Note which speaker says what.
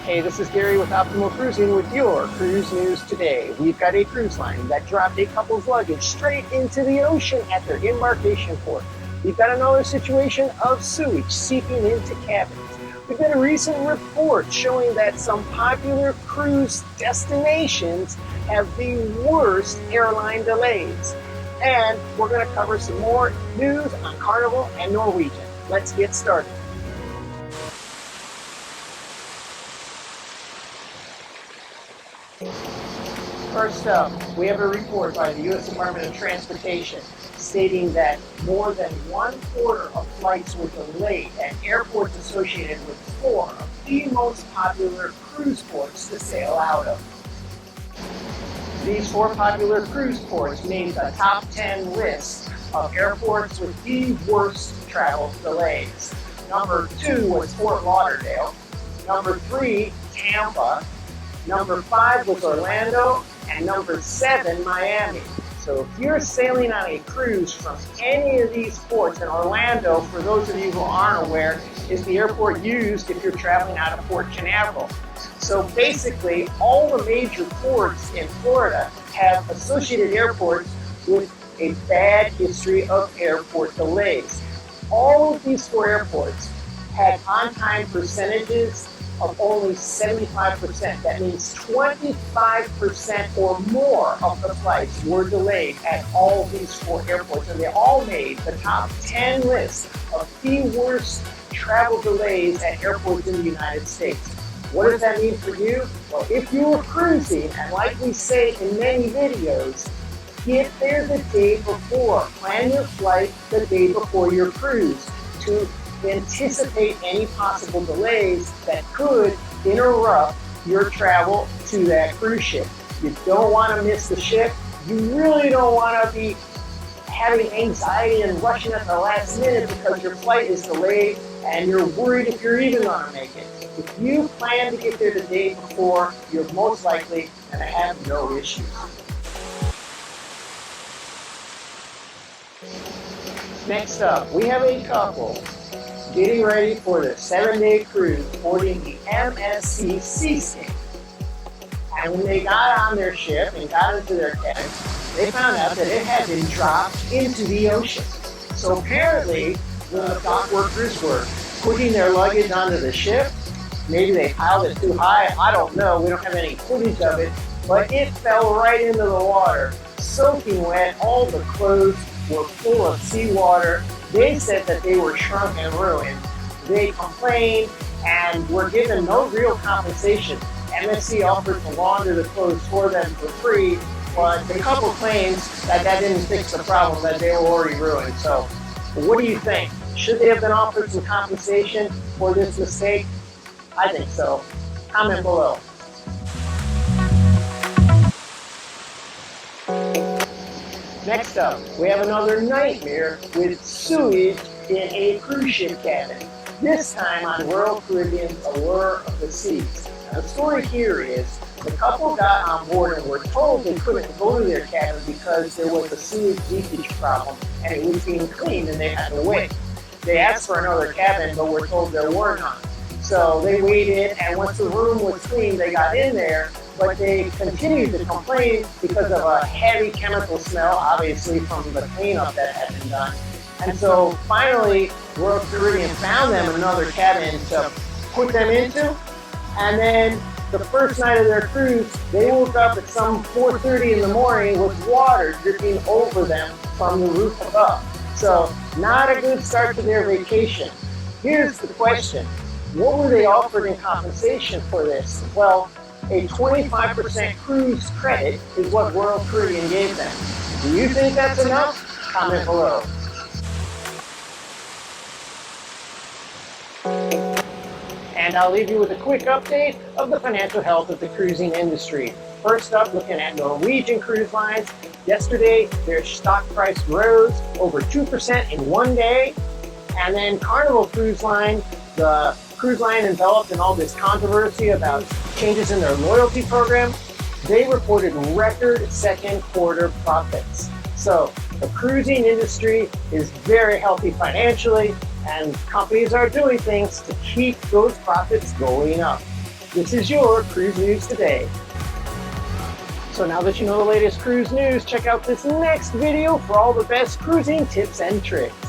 Speaker 1: Hey, this is Gary with Optimal Cruising with your cruise news today. We've got a cruise line that dropped a couple's luggage straight into the ocean at their embarkation port. We've got another situation of sewage seeping into cabins. We've got a recent report showing that some popular cruise destinations have the worst airline delays. And we're going to cover some more news on Carnival and Norwegian. Let's get started. First up, we have a report by the U.S. Department of Transportation stating that more than 1/4 of flights were delayed at airports associated with 4 of the most popular cruise ports to sail out of. These 4 popular cruise ports made the top 10 list of airports with the worst travel delays. Number 2 was Fort Lauderdale. Number 3, Tampa. Number 5 was Orlando, and number 7, Miami. So if you're sailing on a cruise from any of these ports, and Orlando, for those of you who aren't aware, is the airport used if you're traveling out of Port Canaveral. So basically, all the major ports in Florida have associated airports with a bad history of airport delays. All of these 4 airports had on-time percentages of only 75%. That means 25% or more of the flights were delayed at all these 4 airports, and they all made the top 10 list of the worst travel delays at airports in the United States. What does that mean for you? Well, if you were cruising, and like we say in many videos, get there the day before. Plan your flight the day before your cruise to anticipate any possible delays that could interrupt your travel to that cruise ship. You don't want to miss the ship. You really don't want to be having anxiety and rushing at the last minute because your flight is delayed and you're worried if you're even going to make it. If you plan to get there the day before, you're most likely going to have no issues. Next up, we have a couple getting ready for their 7-day cruise boarding the MSC Seascape. And when they got on their ship and got into their cabin, they found out that it had been dropped into the ocean. So apparently, when the dock workers were putting their luggage onto the ship, maybe they piled it too high, I don't know, we don't have any footage of it, but it fell right into the water, soaking wet. All the clothes were full of seawater. They said that they were shrunk and ruined. They complained and were given no real compensation. MSC offered to launder the clothes for them for free, but the couple claims that that didn't fix the problem, that they were already ruined. So, what do you think? Should they have been offered some compensation for this mistake? I think so. Comment below. Next up, we have another nightmare with sewage in a cruise ship cabin. This time on Royal Caribbean's Allure of the Seas. Now, the story here is the couple got on board and were told they couldn't go to their cabin because there was a sewage leakage problem and it was being cleaned and they had to wait. They asked for another cabin, but were told there were none. So they waited, and once the room was clean, they got in there, but they continued to complain because of a heavy chemical smell, obviously from the cleanup that had been done. And so finally, Royal Caribbean found them another cabin to put them into, and then the first night of their cruise, they woke up at some 4:30 in the morning with water dripping over them from the roof above. So not a good start to their vacation. Here's the question. What were they offered in compensation for this? Well, a 25% cruise credit is what Royal Caribbean gave them. Do you think that's enough? Comment below. And I'll leave you with a quick update of the financial health of the cruising industry. First up, looking at Norwegian Cruise Lines. Yesterday, their stock price rose over 2% in one day. And then Carnival Cruise Line, the cruise line enveloped in all this controversy about changes in their loyalty program, they reported record second quarter profits. So the cruising industry is very healthy financially, and companies are doing things to keep those profits going up. This is your Cruise News Today. So now that you know the latest cruise news, check out this next video for all the best cruising tips and tricks.